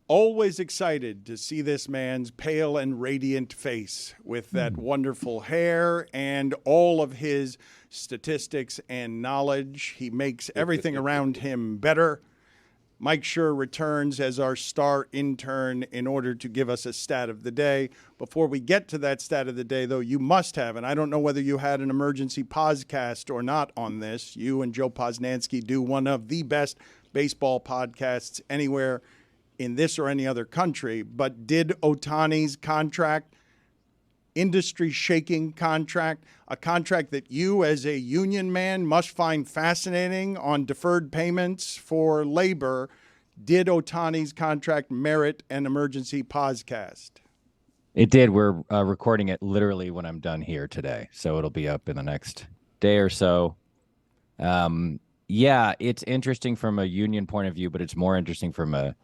Always excited to see this man's pale and radiant face with that wonderful hair and all of his statistics and knowledge. He makes everything around him better. Mike Schur returns as our star intern in order to give us a stat of the day. Before we get to that stat of the day, though, you must have, and I don't know whether you had an emergency podcast or not on this. You and Joe Posnanski do one of the best baseball podcasts anywhere in this or any other country. But did Ohtani's contract, industry-shaking contract, a contract that you as a union man must find fascinating on deferred payments for labor, did Ohtani's contract merit an emergency podcast? It did. We're recording it literally when I'm done here today, so it'll be up in the next day or so. Yeah, it's interesting from a union point of view, but it's more interesting from a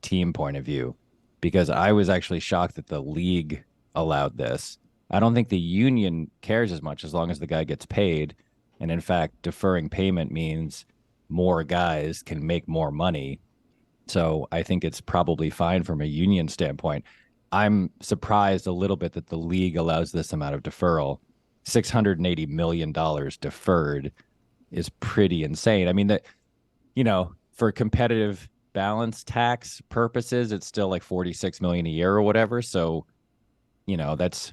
team point of view, because I was actually shocked that the league allowed this. I don't think the union cares as much as long as the guy gets paid. And in fact, deferring payment means more guys can make more money. So I think it's probably fine from a union standpoint. I'm surprised a little bit that the league allows this amount of deferral. $680 million deferred is pretty insane. I mean, that, you know, for competitive balance tax purposes, it's still like $46 million a year or whatever. So, you know, that's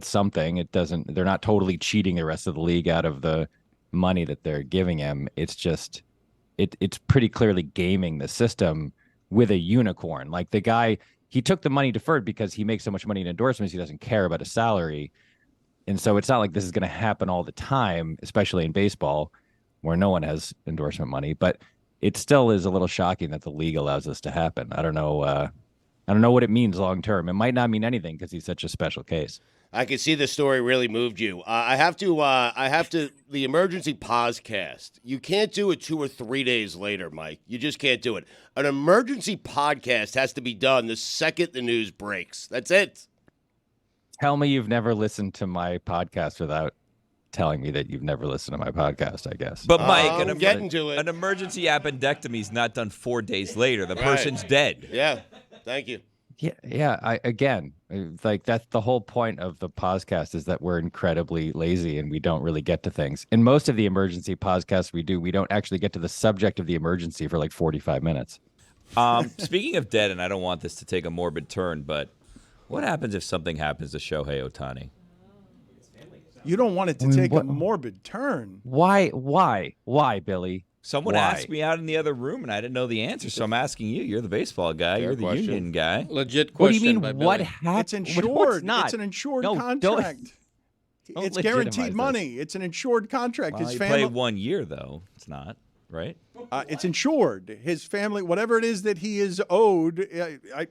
something. They're not totally cheating the rest of the league out of the money that they're giving him. It's just, it's pretty clearly gaming the system with a unicorn. Like, the guy, he took the money deferred because he makes so much money in endorsements, he doesn't care about a salary. And so it's not like this is going to happen all the time, especially in baseball where no one has endorsement money. But it still is a little shocking that the league allows this to happen. I don't know what it means long term. It might not mean anything because he's such a special case. I can see the story really moved you. I have to, the emergency podcast. You can't do it 2 or 3 days later, Mike. You just can't do it. An emergency podcast has to be done the second the news breaks. That's it. Tell me you've never listened to my podcast without telling me that you've never listened to my podcast, I guess. But Mike, I'm getting to it. An emergency appendectomy is not done 4 days later. The person's dead. Yeah. Thank you. Yeah. Like, that's the whole point of the podcast, is that we're incredibly lazy and we don't really get to things. In most of the emergency podcasts we don't actually get to the subject of the emergency for like 45 minutes. Speaking of dead, and I don't want this to take a morbid turn, but what happens if something happens to Shohei Ohtani? You don't want it to take a morbid turn. Why, Billy? Someone asked me out in the other room, and I didn't know the answer, so I'm asking you. You're the baseball guy. You're the union guy. Legit question. What do you mean, what happened? It's insured. It's not. It's an insured No, contract. Don't It's guaranteed legitimize money. It's an insured contract. Well, His he family played 1 year, though. It's not, right? It's insured. His family, whatever it is that he is owed,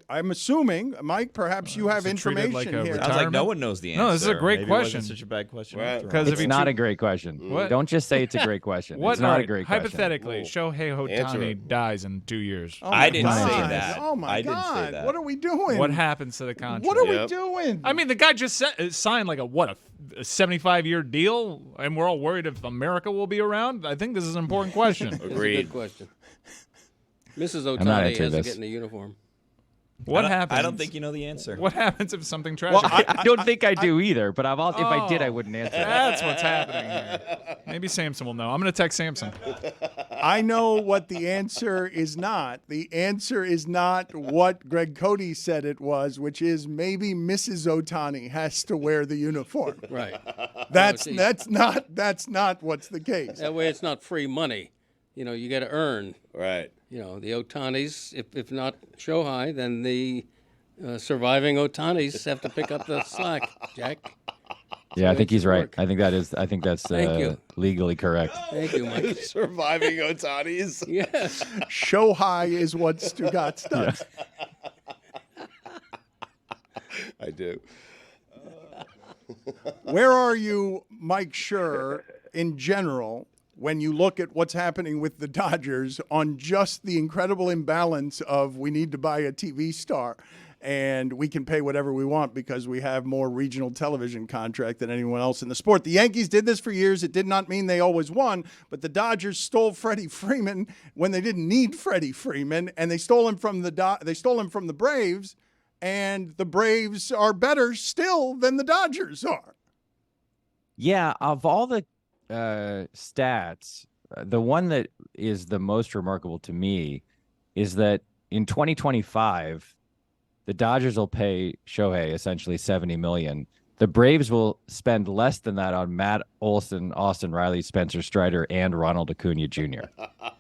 I'm assuming, Mike, perhaps you have information like here. Sounds like no one knows the answer. No, this is a great Maybe question. It wasn't such a bad question. Right. Because It's not a great question. What? Don't just say it's a great question. It's not a great question. Hypothetically, Shohei Answer Ohtani it. dies in 2 years. Oh I my didn't say God. that. Oh my I didn't God! say that. What are we doing? What happens to the contract? What are we doing? I mean, the guy just signed like a 75-year deal, and we're all worried if America will be around. I think this is an important question. That's a Agreed. good question. Mrs. not Ohtani answering has to this. get in a uniform. What happens? I don't think you know the answer. What happens if something tragic? Well, I don't think I do either, but if I did, I wouldn't answer that. That's what's happening here. Maybe Samson will know. I'm going to text Samson. I know what the answer is not. The answer is not what Greg Cody said it was, which is maybe Mrs. Ohtani has to wear the uniform. Right. That's not what's the case. That way it's not free money. You know, you got to earn. Right. You know, the Ohtanis, if not Shohei, then the surviving Ohtanis have to pick up the slack, Jack. Yeah, I think he's right. Work. I think that's Thank you. legally correct. Thank you, Mike. Surviving Ohtanis. Yes. Shohei is what Stugotz does. I do. Where are you, Mike Schur, in general, when you look at what's happening with the Dodgers on just the incredible imbalance of we need to buy a TV star and we can pay whatever we want because we have more regional television contract than anyone else in the sport. The Yankees did this for years. It did not mean they always won, but the Dodgers stole Freddie Freeman when they didn't need Freddie Freeman, and they stole him from the Braves, and the Braves are better still than the Dodgers are. Yeah, of all the stats, the one that is the most remarkable to me is that in 2025, the Dodgers will pay Shohei essentially $70 million. The Braves will spend less than that on Matt Olson, Austin Riley, Spencer Strider, and Ronald Acuna Jr.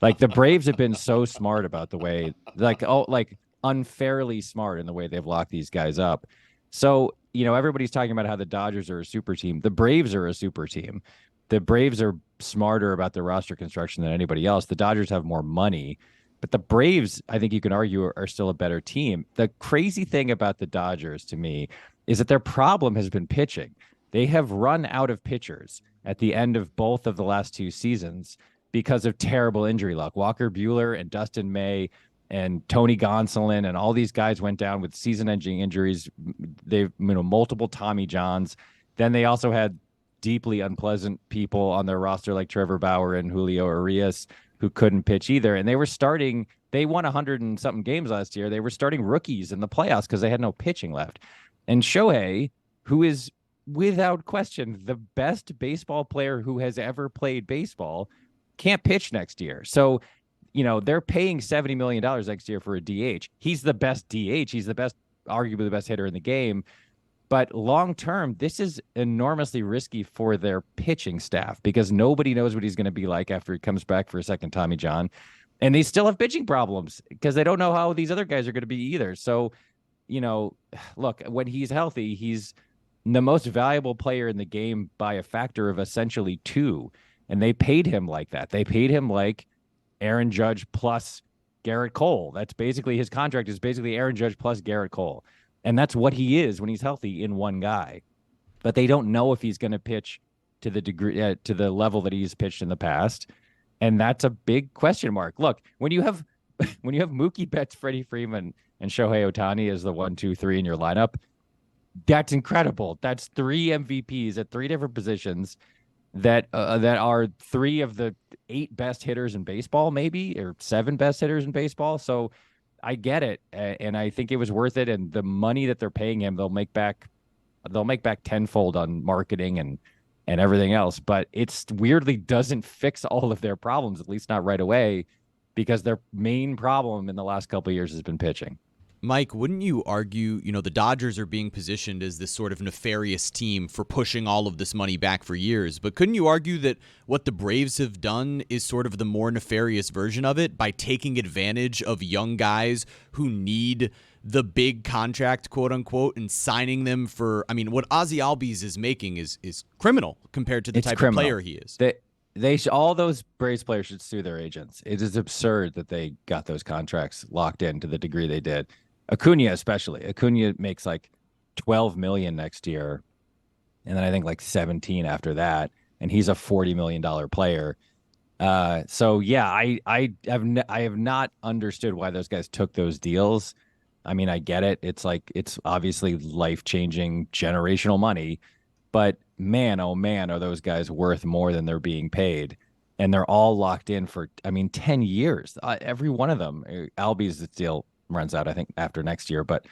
Like, the Braves have been so smart about the way, like unfairly smart in the way they've locked these guys up. So, everybody's talking about how the Dodgers are a super team. The Braves are a super team. The Braves are smarter about their roster construction than anybody else. The Dodgers have more money. But the Braves, I think you can argue, are still a better team. The crazy thing about the Dodgers, to me, is that their problem has been pitching. They have run out of pitchers at the end of both of the last two seasons because of terrible injury luck. Walker Buehler and Dustin May and Tony Gonsolin and all these guys went down with season-ending injuries. They've, multiple Tommy Johns. Then they also had deeply unpleasant people on their roster like Trevor Bauer and Julio Urias, who couldn't pitch either. And they won 100 and something games last year. They were starting rookies in the playoffs because they had no pitching left. And Shohei, who is without question the best baseball player who has ever played baseball, can't pitch next year. So, they're paying $70 million next year for a DH. He's the best DH. He's arguably the best hitter in the game. But long-term, this is enormously risky for their pitching staff because nobody knows what he's going to be like after he comes back for a second Tommy John. And they still have pitching problems because they don't know how these other guys are going to be either. So, look, when he's healthy, he's the most valuable player in the game by a factor of essentially 2. And they paid him like that. They paid him like Aaron Judge plus Garrett Cole. That's basically his contract is basically Aaron Judge plus Garrett Cole. And that's what he is when he's healthy in one guy. But they don't know if he's going to pitch to the degree, to the level that he's pitched in the past. And that's a big question mark. Look, when you have Mookie Betts, Freddie Freeman, and Shohei Ohtani as the 1, 2, 3 in your lineup, that's incredible. That's 3 MVPs at 3 different positions that are 3 of the 8 best hitters in baseball, maybe, or 7 best hitters in baseball. So I get it, and I think it was worth it. And the money that they're paying him, they'll make back tenfold on marketing and everything else. But it's weirdly doesn't fix all of their problems, at least not right away, because their main problem in the last couple of years has been pitching. Mike, wouldn't you argue, the Dodgers are being positioned as this sort of nefarious team for pushing all of this money back for years, but couldn't you argue that what the Braves have done is sort of the more nefarious version of it by taking advantage of young guys who need the big contract, quote unquote, and signing them for, what Ozzie Albies is making is criminal compared to the type of player he is. All those Braves players should sue their agents. It is absurd that they got those contracts locked in to the degree they did. Acuna especially. Acuna makes like $12 million next year, and then I think like 17 after that, and he's a $40 million player. So yeah, I have not understood why those guys took those deals. I get it. It's obviously life-changing generational money, but man, oh man, are those guys worth more than they're being paid. And they're all locked in for, 10 years. Every one of them. Albies' deal runs out, I think, after next year, but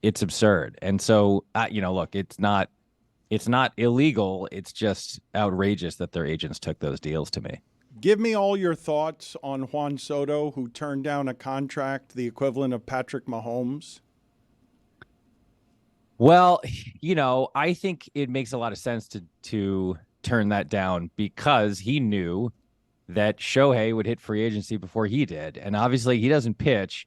it's absurd. And so, look, it's not illegal. It's just outrageous that their agents took those deals to me. Give me all your thoughts on Juan Soto, who turned down a contract the equivalent of Patrick Mahomes. Well, I think it makes a lot of sense to turn that down because he knew that Shohei would hit free agency before he did. And obviously he doesn't pitch,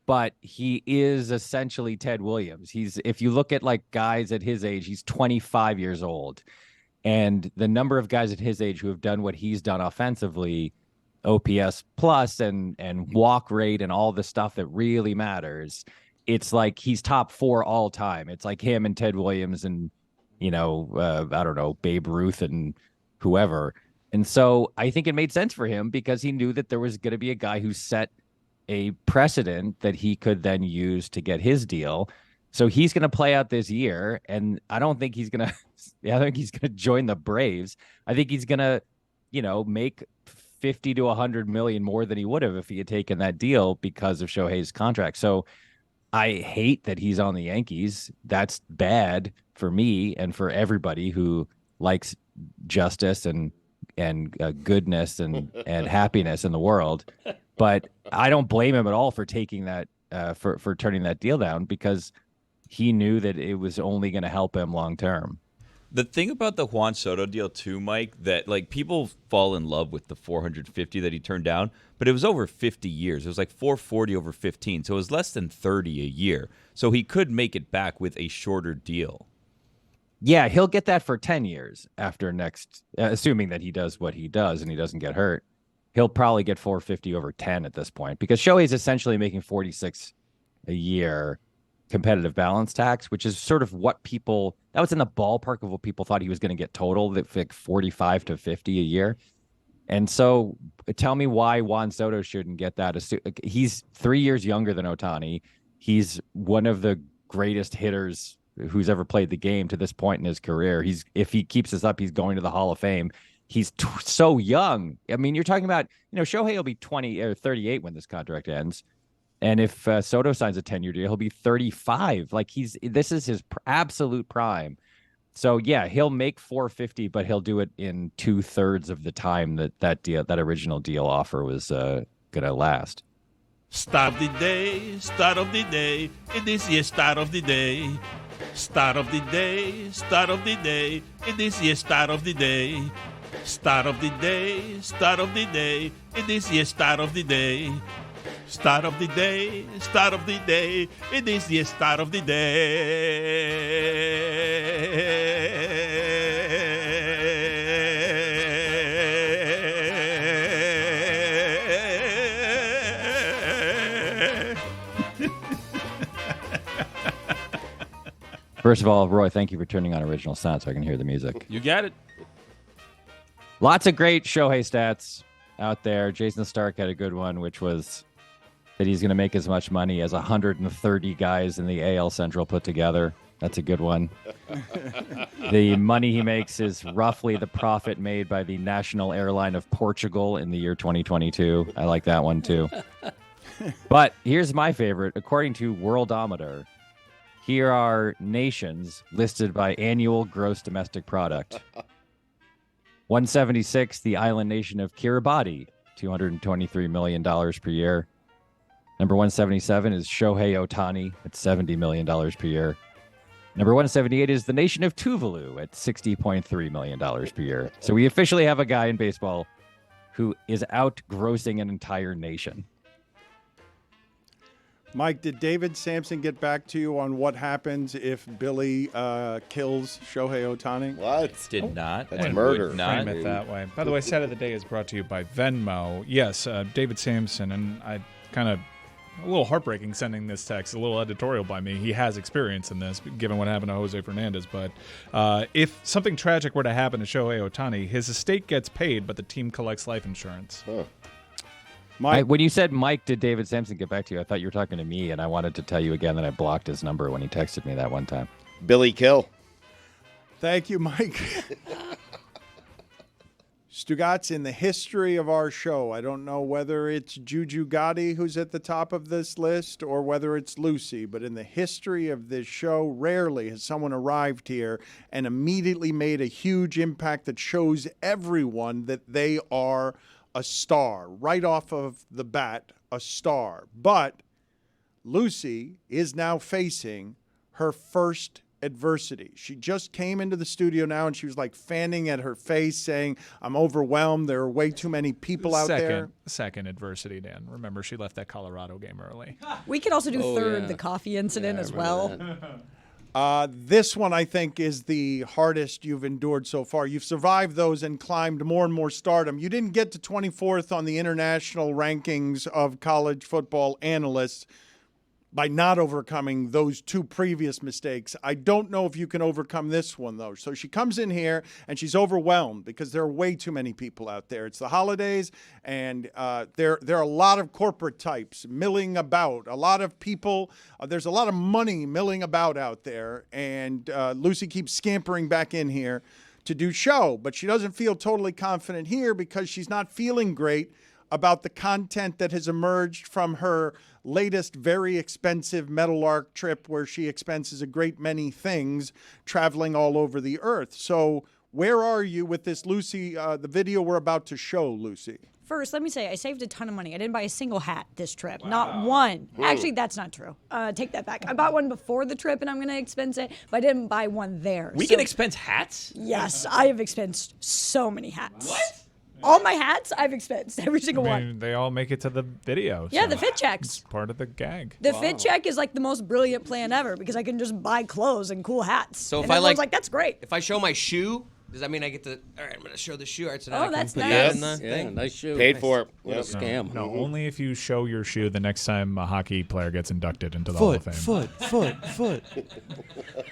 but he is essentially Ted Williams. If you look at like guys at his age, he's 25 years old. And the number of guys at his age who have done what he's done offensively, OPS plus and walk rate and all the stuff that really matters, it's like he's top 4 all time. It's like him and Ted Williams and, I don't know, Babe Ruth and whoever. And so I think it made sense for him because he knew that there was going to be a guy who set a precedent that he could then use to get his deal. So he's going to play out this year, and I don't think he's going to. I think he's going to join the Braves. I think he's going to, make 50 to 100 million more than he would have if he had taken that deal because of Shohei's contract. So I hate that he's on the Yankees. That's bad for me and for everybody who likes justice and goodness and happiness in the world. But I don't blame him at all for taking that for turning that deal down because he knew that it was only going to help him long term. The thing about the Juan Soto deal too, Mike, that like people fall in love with the 450 that he turned down, but it was over 50 years. It was like 440 over 15, so it was less than 30 a year. So he could make it back with a shorter deal. Yeah, he'll get that for 10 years after next, assuming that he does what he does and he doesn't get hurt. He'll probably get 450 over 10 at this point because Shohei's essentially making 46 a year competitive balance tax, which is sort of what that was in the ballpark of what people thought he was going to get total, that like 45 to 50 a year. And so tell me why Juan Soto shouldn't get that. He's 3 years younger than Ohtani. He's one of the greatest hitters who's ever played the game to this point in his career. If he keeps this up, he's going to the Hall of Fame. He's so young. I mean, you're talking about, Shohei will be 20 or 38 when this contract ends. And if Soto signs a 10-year deal, he'll be 35. Like this is his absolute prime. So yeah, he'll make 450, but he'll do it in 2/3 of the time that original deal offer was gonna last. Start of the day, start of the day, it is your start of the day. Start of the day, start of the day, it is your start of the day. Start of the day, start of the day, it is your start of the day. Start of the day, start of the day, it is the start of the day. First of all, Roy, thank you for turning on original sound so I can hear the music. You got it. Lots of great Shohei stats out there. Jason Stark had a good one, which was that he's going to make as much money as 130 guys in the AL Central put together. That's a good one. The money he makes is roughly the profit made by the national airline of Portugal in the year 2022. I like that one, too. But here's my favorite. According to Worldometer, here are nations listed by annual gross domestic product. 176, the island nation of Kiribati, $223 million per year. Number 177 is Shohei Ohtani at $70 million per year. Number 178 is the nation of Tuvalu at $60.3 million per year. So we officially have a guy in baseball who is outgrossing an entire nation. Mike, did David Sampson get back to you on what happens if Billy kills Shohei Ohtani? What? Did not. That's and murder. would not. Frame it that way. By the way, Stat of the Day is brought to you by Venmo. Yes, David Sampson, and I kind of a little heartbreaking sending this text, a little editorial by me. He has experience in this, given what happened to Jose Fernandez. But if something tragic were to happen to Shohei Ohtani, his estate gets paid, but the team collects life insurance. Huh. Mike, When you said, Mike, did David Sampson get back to you? I thought you were talking to me, and I wanted to tell you again that I blocked his number when he texted me that one time. Billy Kill. thank you, Mike. Stugotz, in the history of our show, I don't know whether it's Juju Gotti who's at the top of this list or whether it's Lucy, but in the history of this show, rarely has someone arrived here and immediately made a huge impact that shows everyone that they are a star. Right off of the bat, a star. But Lucy is now facing her first adversity. She just came into the studio now and she was like fanning at her face saying, I'm overwhelmed. There are way too many people out there. Second adversity, Dan. Remember, she left that Colorado game early. We could also do third, yeah. the coffee incident Yeah, I as remember well. that. This one, I think, is the hardest you've endured so far. You've survived those and climbed more and more stardom. You didn't get to 24th on the international rankings of college football analysts. by not overcoming those two previous mistakes. I don't know if you can overcome this one, though. So she comes in here, and she's overwhelmed because there are way too many people out there. It's the holidays, and there are a lot of corporate types milling about, a lot of people. There's a lot of money milling about out there, and Lucy keeps scampering back in here to do show, but she doesn't feel totally confident here because she's not feeling great about the content that has emerged from her latest very expensive Metal Arc trip where she expenses a great many things traveling all over the earth. So where are you with this, Lucy, the video we're about to show, Lucy? First, let me say, I saved a ton of money. I didn't buy a single hat this trip. Wow. Not one. Actually, that's not true. Take that back. I bought one before the trip, and I'm going to expense it, but I didn't buy one there. We can expense hats? Yes, I have expensed so many hats. What? All my hats, I've expensed. Every single one. They all make it to the video. Yeah, so the fit checks. It's part of the gag. The fit check is like the most brilliant plan ever because I can just buy clothes and cool hats. So if and I everyone's like, that's great. If I show my shoe, does that mean I get to? All right, I'm gonna show the shoe. All right, so now I can that's put nice. that in the Yeah, thing. nice shoe. Paid for it. What a scam. No, only if you show your shoe the next time a hockey player gets inducted into the Hall of Fame. Foot.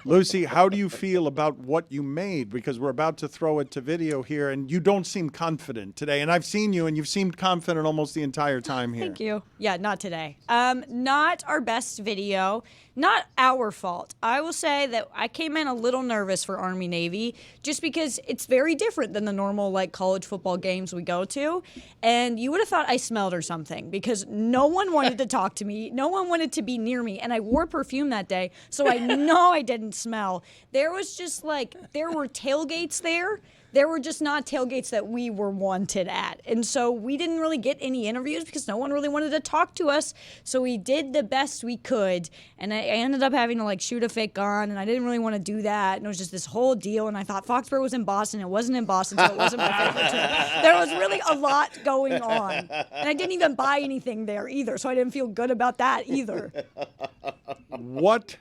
Lucy, how do you feel about what you made? Because we're about to throw it to video here, and you don't seem confident today. And I've seen you, and you've seemed confident almost the entire time here. Thank you. Yeah, not today. Not our best video. Not our fault. I will say that I came in a little nervous for Army Navy just because it's very different than the normal like college football games we go to. And you would have thought I smelled or something because no one wanted to talk to me. No one wanted to be near me. And I wore perfume that day, so I know I didn't smell. There was just like, there were tailgates there. There were just not tailgates that we were wanted at. And so we didn't really get any interviews because no one really wanted to talk to us. So we did the best we could. And I ended up having to like shoot a fake gun, and I didn't really want to do that. And it was just this whole deal. And I thought Foxborough was in Boston. It wasn't in Boston, so it wasn't my favorite trip. There was really a lot going on. And I didn't even buy anything there either. So I didn't feel good about that either. What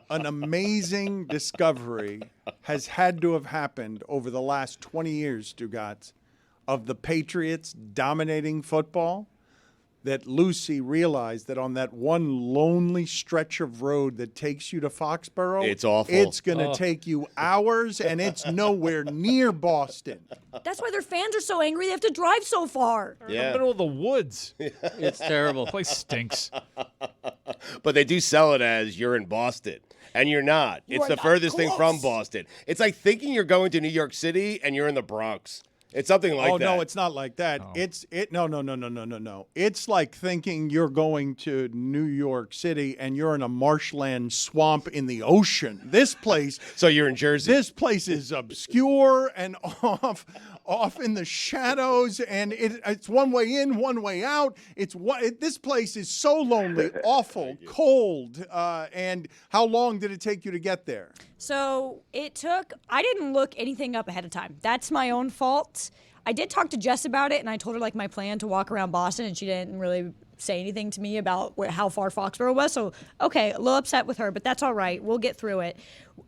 an amazing discovery has had to have happened over the last 20 years, Stugotz, of the Patriots dominating football, that Lucy realized that on that one lonely stretch of road that takes you to Foxborough, It's awful. It's going to take you hours, and it's nowhere near Boston. That's why their fans are so angry. They have to drive so far. In the middle of the woods. It's terrible. The place stinks. But they do sell it as you're in Boston, and you're not. You It's are the not furthest thing from close. Boston. It's like thinking you're going to New York City and you're in the Bronx. It's something like that. No, it's not like that. No. It's like thinking you're going to New York City and you're in a marshland swamp in the ocean. This place, So you're in Jersey. this place is obscure and off in the shadows, and it's one way in, one way out. This place is so lonely, awful, cold. And how long did it take you to get there? So I didn't look anything up ahead of time. That's my own fault. I did talk to Jess about it, and I told her like my plan to walk around Boston, and she didn't really say anything to me about how far Foxborough was. So, okay, a little upset with her, but that's all right. We'll get through it.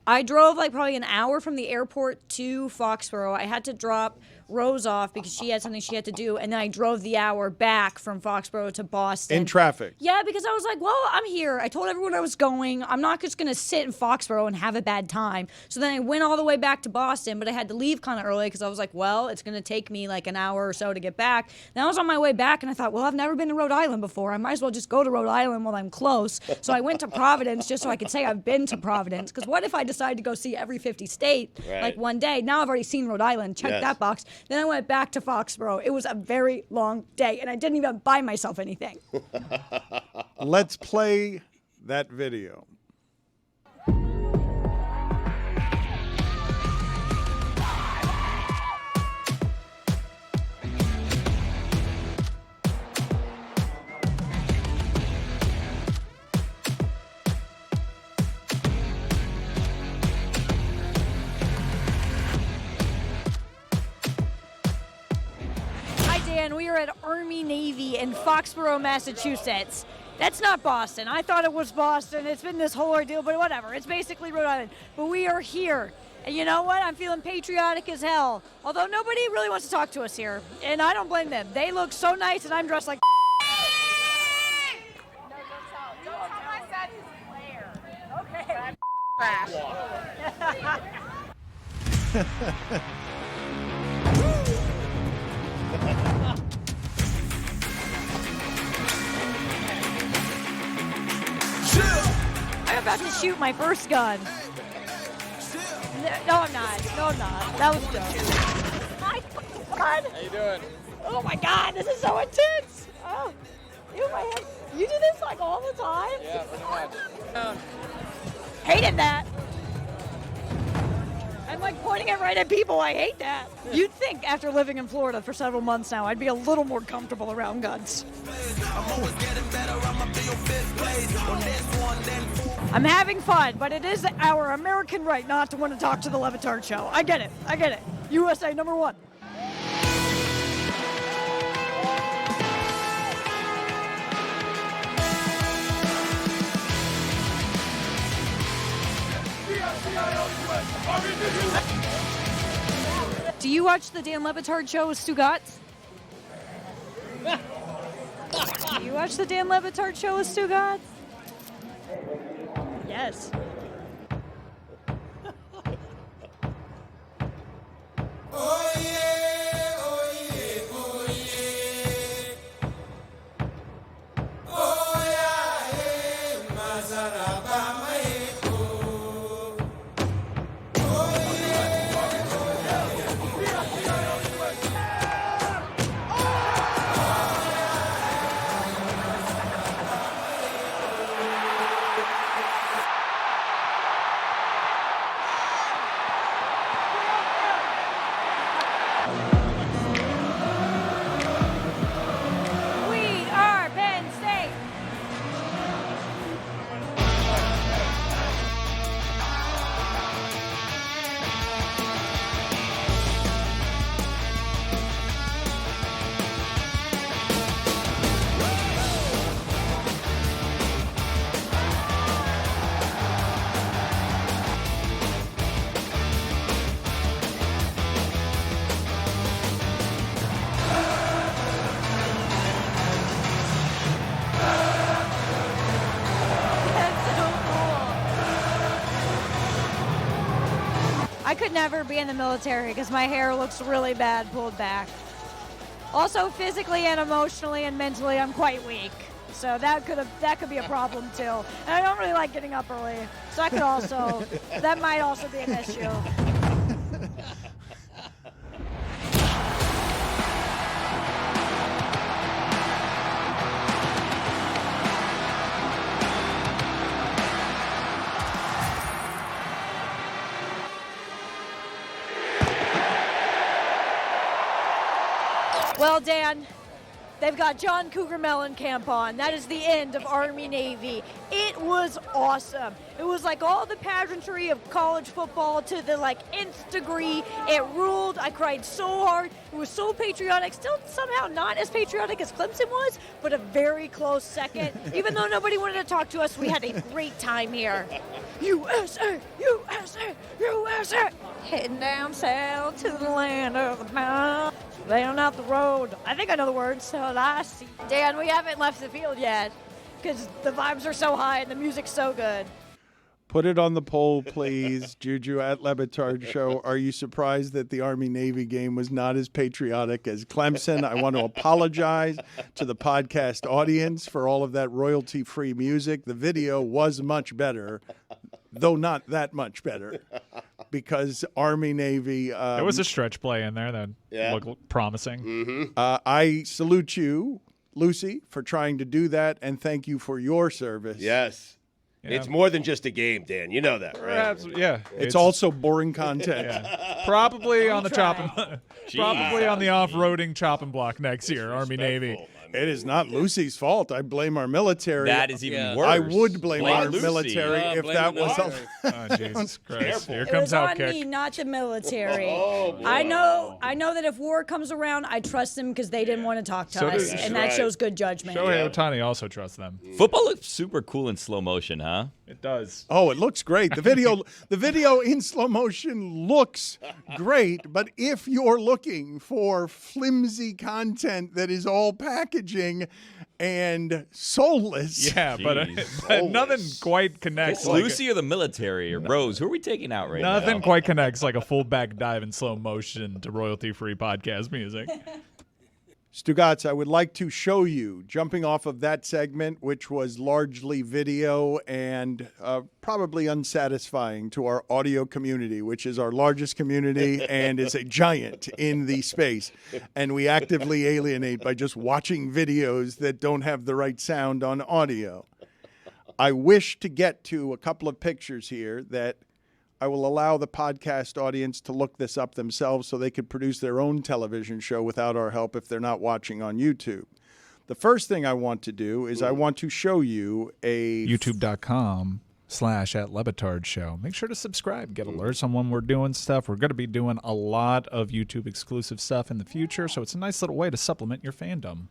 I drove like probably an hour from the airport to Foxborough. I had to drop Rose off because she had something she had to do, and then I drove the hour back from Foxborough to Boston. In traffic. Yeah, because I was like, well, I'm here. I told everyone I was going. I'm not just going to sit in Foxborough and have a bad time. So then I went all the way back to Boston, but I had to leave kind of early because I was like, well, it's going to take me like an hour or so to get back. Then I was on my way back, and I thought, well, I've never been to Rhode Island before. I might as well just go to Rhode Island while I'm close. So I went to Providence just so I could say I've been to Providence. Because what if I decided to go see every 50 state like one day? Now I've already seen Rhode Island. Check that box. Then I went back to Foxborough. It was a very long day, and I didn't even buy myself anything. Let's play that video. And we are at Army Navy in Foxborough, Massachusetts. That's not Boston. I thought it was Boston. It's been this whole ordeal, but whatever. It's basically Rhode Island. But we are here. And you know what? I'm feeling patriotic as hell. Although nobody really wants to talk to us here. And I don't blame them. They look so nice, and I'm dressed like I'm about to shoot my first gun. No, I'm not. No, I'm not. That was good. My God. How you doing? Oh my God, this is so intense. Oh, ew, my head. You do this like all the time? Yeah, pretty much. Hated that. I'm like pointing it right at people. I hate that. You'd think after living in Florida for several months now, I'd be a little more comfortable around guns. I'm having fun, but it is our American right not to want to talk to the Le Batard Show. I get it. I get it. USA #1. Do you watch the Dan Le Batard Show with Stugotz? Do you watch the Dan Le Batard Show with Stugotz? Yes. Oh yeah, oh yeah, oh yeah. Oh yeah, eh, Mazaraba, I could never be in the military because my hair looks really bad pulled back. Also, physically and emotionally and mentally, I'm quite weak. So that could be a problem too. And I don't really like getting up early. So that might also be an issue. Well, Dan, they've got John Cougar Mellencamp on. That is the end of Army-Navy. It was awesome. It was like all the pageantry of college football to the nth degree. It ruled. I cried so hard. It was so patriotic. Still somehow not as patriotic as Clemson was, but a very close second. Even though nobody wanted to talk to us, we had a great time here. USA, USA, USA. Heading down south to the land of the bound. Down out the road. I think I know the words. So I see. Dan, we haven't left the field yet because the vibes are so high and the music's so good. Put it on the poll, please. Juju at Le Batard Show. Are you surprised that the Army-Navy game was not as patriotic as Clemson? I want to apologize to the podcast audience for all of that royalty-free music. The video was much better, though not that much better, because Army-Navy... there was a stretch play in there that looked promising. Mm-hmm. I salute you, Lucy, for trying to do that, and thank you for your service. Yes. Yeah. It's more than just a game, Dan. You know that, right? Perhaps, yeah. It's also boring content. Yeah. Probably on the probably on the off-roading chopping block next year, Army-Navy. It is not Lucy's fault. I blame our military. That is even worse. I would blame our Lucy. military if that was. Oh, Jesus Christ! Here It comes was on Outkick. me, not the military. Oh, boy. I know that if war comes around, I trust them because they didn't want to talk to So us, did- and that right. shows good judgment. Shohei Ohtani also trusts them. Football looks super cool in slow motion, huh? It does. Oh, it looks great. The video in slow motion looks great, but if you're looking for flimsy content that is all packaged packaging and soulless. Yeah, but Jeez. nothing quite connects. It's like Lucy or the military or Rose. Who are we taking out right now? nothing quite connects like a full back dive in slow motion to royalty-free podcast music. Stugotz, I would like to show you, jumping off of that segment, which was largely video and probably unsatisfying to our audio community, which is our largest community and is a giant in the space. And we actively alienate by just watching videos that don't have the right sound on audio. I wish to get to a couple of pictures here that I will allow the podcast audience to look this up themselves so they could produce their own television show without our help if they're not watching on YouTube. The first thing I want to do is I want to show you a YouTube.com/@LeBatardShow. Make sure to subscribe. Get alerts on when we're doing stuff. We're going to be doing a lot of YouTube exclusive stuff in the future, so it's a nice little way to supplement your fandom.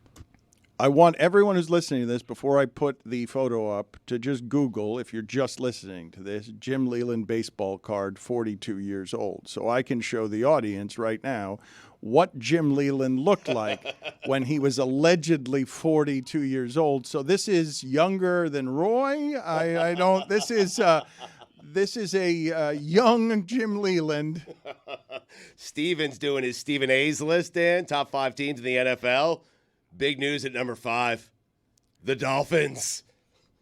I want everyone who's listening to this, before I put the photo up, to just Google, if you're just listening to this, Jim Leyland baseball card, 42 years old. So I can show the audience right now what Jim Leyland looked like when he was allegedly 42 years old. So this is younger than Roy. I don't. This is a young Jim Leyland. Steven's doing his Stephen A's list, Dan. Top 5 teams in the NFL. Big news at number 5. The Dolphins.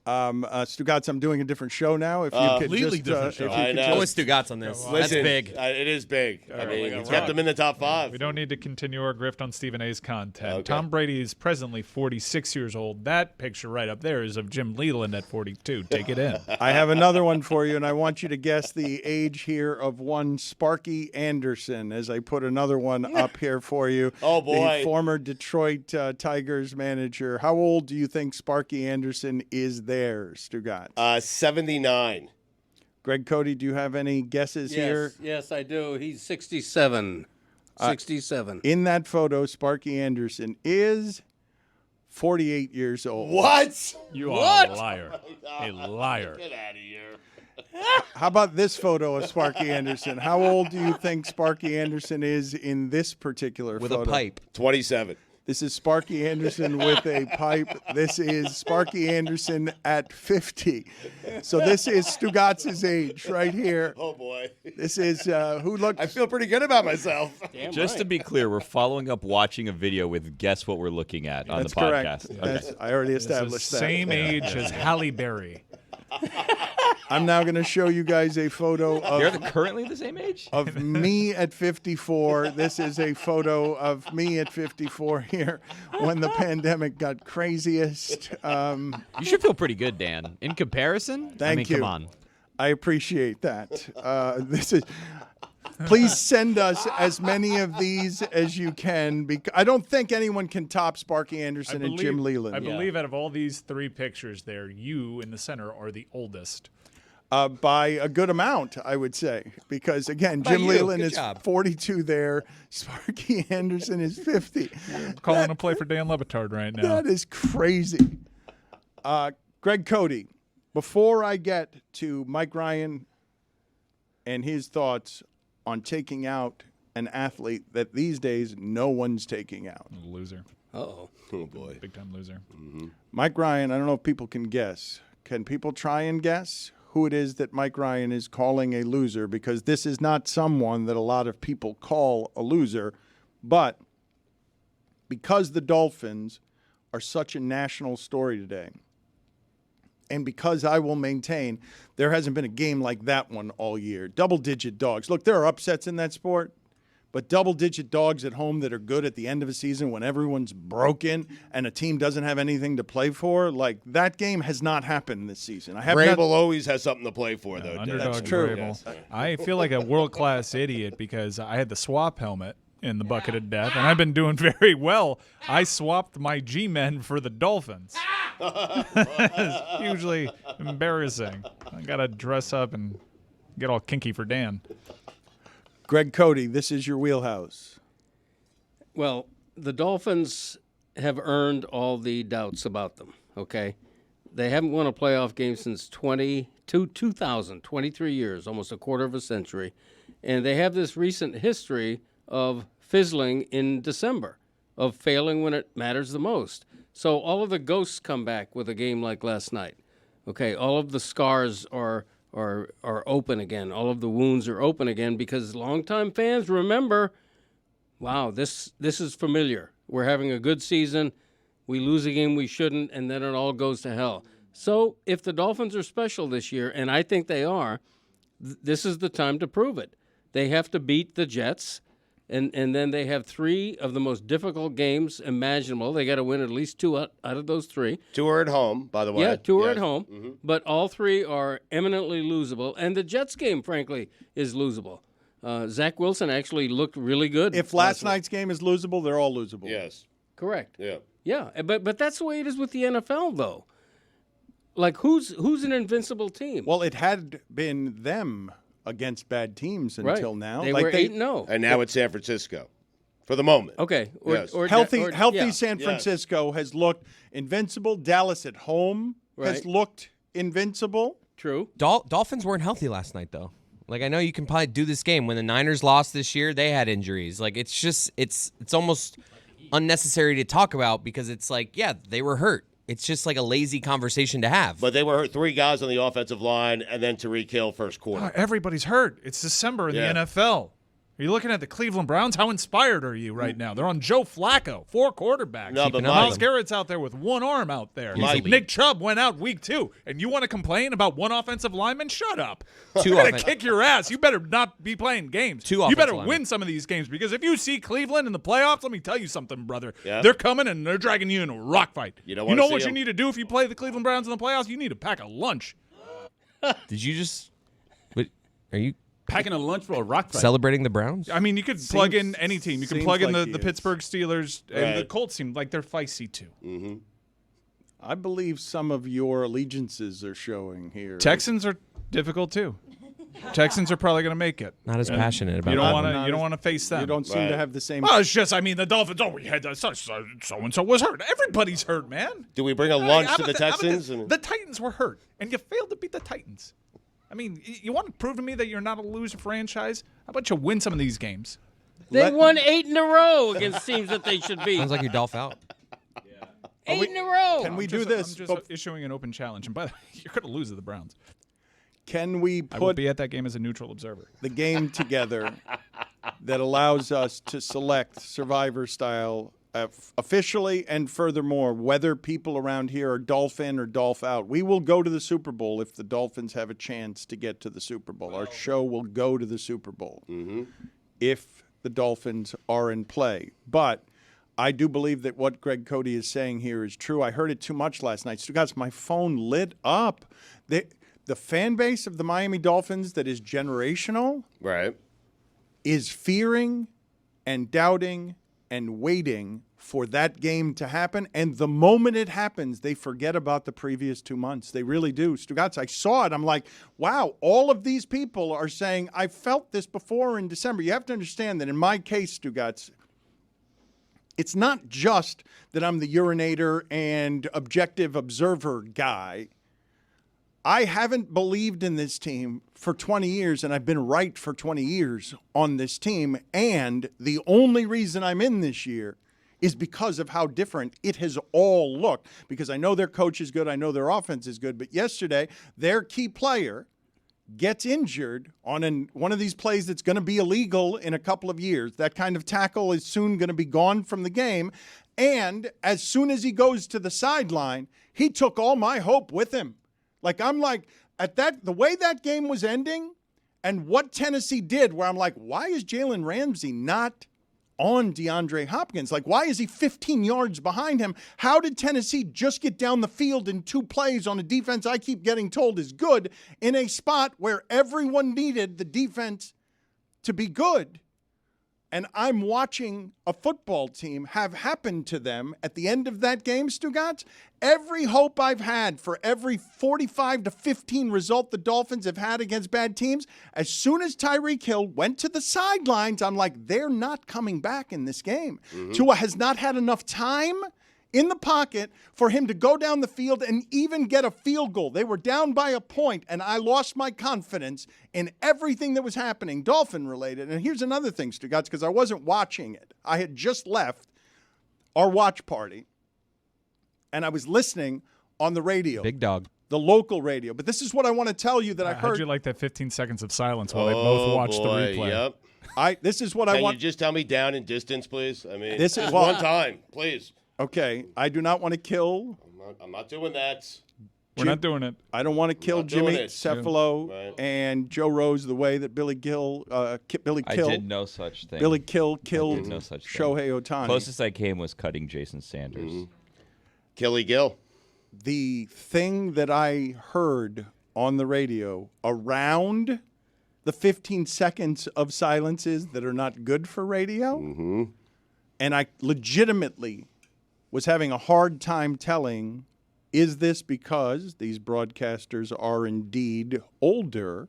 Stugotz, I'm doing a different show now. If you could completely just, different show. I know. Go with Stugotz on this. That's Listen, big. It is big. I right, mean, we got it's kept Rock. them in the top 5. We don't need to continue our grift on Stephen A's content. Okay. Tom Brady is presently 46 years old. That picture right up there is of Jim Leyland at 42. Take it in. I have another one for you, and I want you to guess the age here of one Sparky Anderson as I put another one up here for you. Oh, boy. The former Detroit Tigers manager. How old do you think Sparky Anderson is there, Stugotz? 79. Greg Cody, do you have any guesses here? Yes, I do. He's 67. 67. In that photo, Sparky Anderson is 48 years old. What? You are a liar. A liar. Get out of here. How about this photo of Sparky Anderson? How old do you think Sparky Anderson is in this particular With photo? a pipe. 27. This is Sparky Anderson with a pipe. This is Sparky Anderson at 50. So this is Stugotz's age right here. Oh, boy. This is who looked. I feel pretty good about myself. Just to be clear, we're following up watching a video with guess what we're looking at on That's the correct. podcast. That's, I already established that. Same age as Halle Berry. I'm now going to show you guys a photo You're of currently the same age? of me at 54. This is a photo of me at 54 here when the pandemic got craziest. You should feel pretty good, Dan. In comparison, Thank you. Come on. I appreciate that. This is. Please send us as many of these as you can. Because I don't think anyone can top Sparky Anderson and Jim Leyland. I believe out of all these 3 pictures there, you in the center are the oldest. By a good amount, I would say. Because, again, Jim you. Leyland Good is job. 42 there. Sparky Anderson is 50. Calling a play for Dan Le Batard right now. That is crazy. Greg Cody, before I get to Mike Ryan and his thoughts on taking out an athlete that these days no one's taking out. Loser. Uh-oh. Oh, boy. Big time loser. Mike Ryan, I don't know if people can guess. Can people try and guess who it is that Mike Ryan is calling a loser? Because this is not someone that a lot of people call a loser. But because the Dolphins are such a national story today, and because I will maintain there hasn't been a game like that one all year. Double-digit dogs. Look, there are upsets in that sport, but double-digit dogs at home that are good at the end of a season when everyone's broken and a team doesn't have anything to play for, like that game has not happened this season. I have not. Vrabel always has something to play for, though. Underdog That's true. Vrabel. I feel like a world-class idiot because I had the swap helmet in the bucket of death, and I've been doing very well. I swapped my G-men for the Dolphins. It's hugely embarrassing. I got to dress up and get all kinky for Dan. Greg Cody, this is your wheelhouse. Well, the Dolphins have earned all the doubts about them, okay? They haven't won a playoff game since 2000, 23 years, almost a quarter of a century. And they have this recent history of fizzling in December. of failing when it matters the most. So all of the ghosts come back with a game like last night. Okay, all of the scars are open again. All of the wounds are open again because longtime fans remember, wow, this is familiar. We're having a good season. We lose a game we shouldn't, and then it all goes to hell. So if the Dolphins are special this year, and I think they are, this is the time to prove it. They have to beat the Jets, and then they have 3 of the most difficult games imaginable. They got to win at least 2 out of those 3. 2 are at home, by the way. Yeah, 2 are at Yes. home, but all 3 are eminently losable. And the Jets game, frankly, is losable. Zach Wilson actually looked really good. If last night's game is losable, they're all losable. Yes. Correct. Yeah. Yeah, but that's the way it is with the NFL, though. Like, who's an invincible team? Well, it had been them against bad teams until Right. now. They Like were 8-0. And now it's San Francisco for the moment. Okay. Yes. Healthy yeah. San Francisco has looked invincible. Dallas at home has Right. looked invincible. True. Dolphins weren't healthy last night, though. Like, I know you can probably do this game. When the Niners lost this year, they had injuries. Like, it's just it's almost unnecessary to talk about because it's like, yeah, they were hurt. It's just like a lazy conversation to have. But they were hurt 3 guys on the offensive line, and then Tyreek Hill first quarter. Everybody's hurt. It's December in Yeah. the NFL. Are you looking at the Cleveland Browns? How inspired are you right now? They're on Joe Flacco, 4 quarterbacks. No, but Myles Garrett's out there with 1 arm out there. Mike- Nick Chubb went out week 2, and you want to complain about 1 offensive lineman? Shut up. 2 You're going offen- to kick your ass. You better not be playing games. 2 You offensive better linemen. win some of these games because if you see Cleveland in the playoffs, let me tell you something, brother. Yeah. They're coming and they're dragging you in a rock fight. You don't you wanna know see what you them. need to do if you play the Cleveland Browns in the playoffs? You need to pack a lunch. Did you just? Wait, are you Packing a lunch for a rock fight. celebrating the Browns? I mean, you could plug in any team. You can seems plug in like the he is. Pittsburgh Steelers, and the Right. Colts seem like they're feisty too. I believe some of your allegiances are showing here. Texans are difficult too. Texans are probably going to make it. Not as passionate about You that don't one. want to. You don't want to face them. You don't seem Right. to have the same. Well, it's just. I mean, the Dolphins. Oh, we had so and so was hurt. Everybody's hurt, man. Do we bring a Hey, lunch how to the about how about Texans? this? The Titans were hurt, and you failed to beat the Titans. I mean, you want to prove to me that you're not a loser franchise? How about you win some of these games? They won 8 in a row against teams that they should beat. Sounds like you're Dolph out. 8 in a row. Can we I'm do just- this? I'm just issuing an open challenge. And by the way, you're going to lose to the Browns. Can we I will put be at that game as a neutral observer. the game together that allows us to select Survivor style officially and furthermore, whether people around here are Dolphin or Dolph out? We will go to the Super Bowl if the Dolphins have a chance to get to the Super Bowl. Our show will go to the Super Bowl if the Dolphins are in play. But I do believe that what Greg Cody is saying here is true. I heard it too much last night. Stugotz, my phone lit up. The fan base of the Miami Dolphins that is generational Right. is fearing and doubting and waiting for that game to happen. And the moment it happens, they forget about the previous 2 months. They really do. Stugotz, I saw it. I'm like, wow, all of these people are saying, I felt this before in December. You have to understand that in my case, Stugotz, it's not just that I'm the urinator and objective observer guy. I haven't believed in this team for 20 years, and I've been right for 20 years on this team. And the only reason I'm in this year is because of how different it has all looked. Because I know their coach is good, I know their offense is good, but yesterday, their key player gets injured on one of these plays that's going to be illegal in a couple of years. That kind of tackle is soon going to be gone from the game. And as soon as he goes to the sideline, he took all my hope with him. Like, I'm like, the way that game was ending and what Tennessee did, where I'm like, why is Jalen Ramsey not on DeAndre Hopkins? Like, why is he 15 yards behind him? How did Tennessee just get down the field in 2 plays on a defense I keep getting told is good in a spot where everyone needed the defense to be good? And I'm watching a football team have happened to them at the end of that game, Stugotz. Every hope I've had for every 45 to 15 result the Dolphins have had against bad teams, as soon as Tyreek Hill went to the sidelines, I'm like, they're not coming back in this game. Tua has not had enough time in the pocket for him to go down the field and even get a field goal. They were down by a point, and I lost my confidence in everything that was happening, Dolphin related. And here's another thing, Stugotz, because I wasn't watching it. I had just left our watch party, and I was listening on the radio. Big dog. The local radio. But this is what I want to tell you that I How'd heard. you like that 15 seconds of silence while they both watched the replay? Yep. This is what Can I want. you just tell me down in distance, please? I mean, This is just what- one time, please. Okay, I do not want to kill. I'm not doing that. We're not doing it. I don't want to kill not doing Jimmy it. Cephalo Right. and Joe Rose the way that Billy Kill. I did no such thing. Billy Kill I killed did no such thing. Shohei Ohtani. Closest I came was cutting Jason Sanders. Mm-hmm. Killy Gill. The thing that I heard on the radio around the 15 seconds of silences that are not good for radio, and I legitimately was having a hard time telling, is this because these broadcasters are indeed older,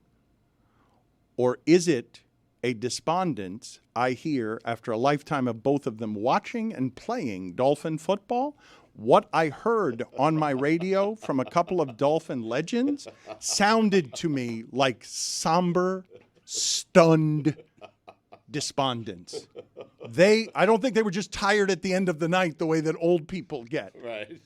or is it a despondence I hear after a lifetime of both of them watching and playing Dolphin football? What I heard on my radio from a couple of Dolphin legends sounded to me like somber, stunned despondence. I don't think they were just tired at the end of the night the way that old people get. Right.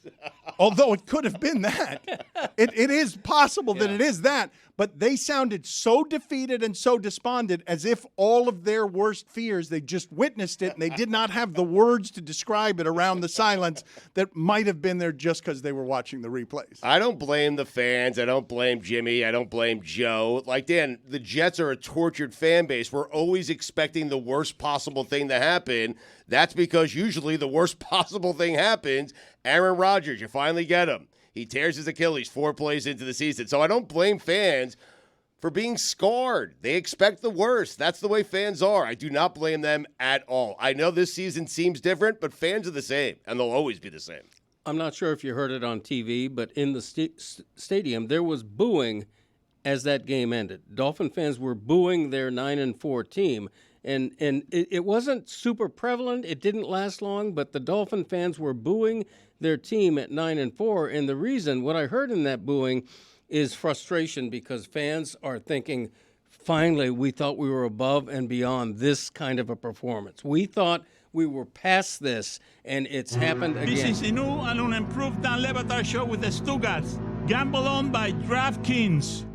Although it could have been that. It is possible that it is that. But they sounded so defeated and so despondent as if all of their worst fears, they just witnessed it and they did not have the words to describe it around the silence that might have been there just because they were watching the replays. I don't blame the fans. I don't blame Jimmy. I don't blame Joe. Like, Dan, the Jets are a tortured fan base. We're always expecting the worst possible thing to happen. That's because usually the worst possible thing happens. Aaron Rodgers, you finally get him. He tears his Achilles 4 plays into the season. So I don't blame fans for being scarred. They expect the worst. That's the way fans are. I do not blame them at all. I know this season seems different, but fans are the same, and they'll always be the same. I'm not sure if you heard it on TV, but in the stadium, there was booing as that game ended. Dolphin fans were booing their 9-4 team. And it wasn't super prevalent. It didn't last long, but the Dolphin fans were booing their team at 9-4. And the reason, what I heard in that booing, is frustration because fans are thinking, finally, we thought we were above and beyond this kind of a performance. We thought we were past this, and it's happened again. This is the new and unimproved Dan Le Batard Show with the Stugotz. Gamble on by DraftKings.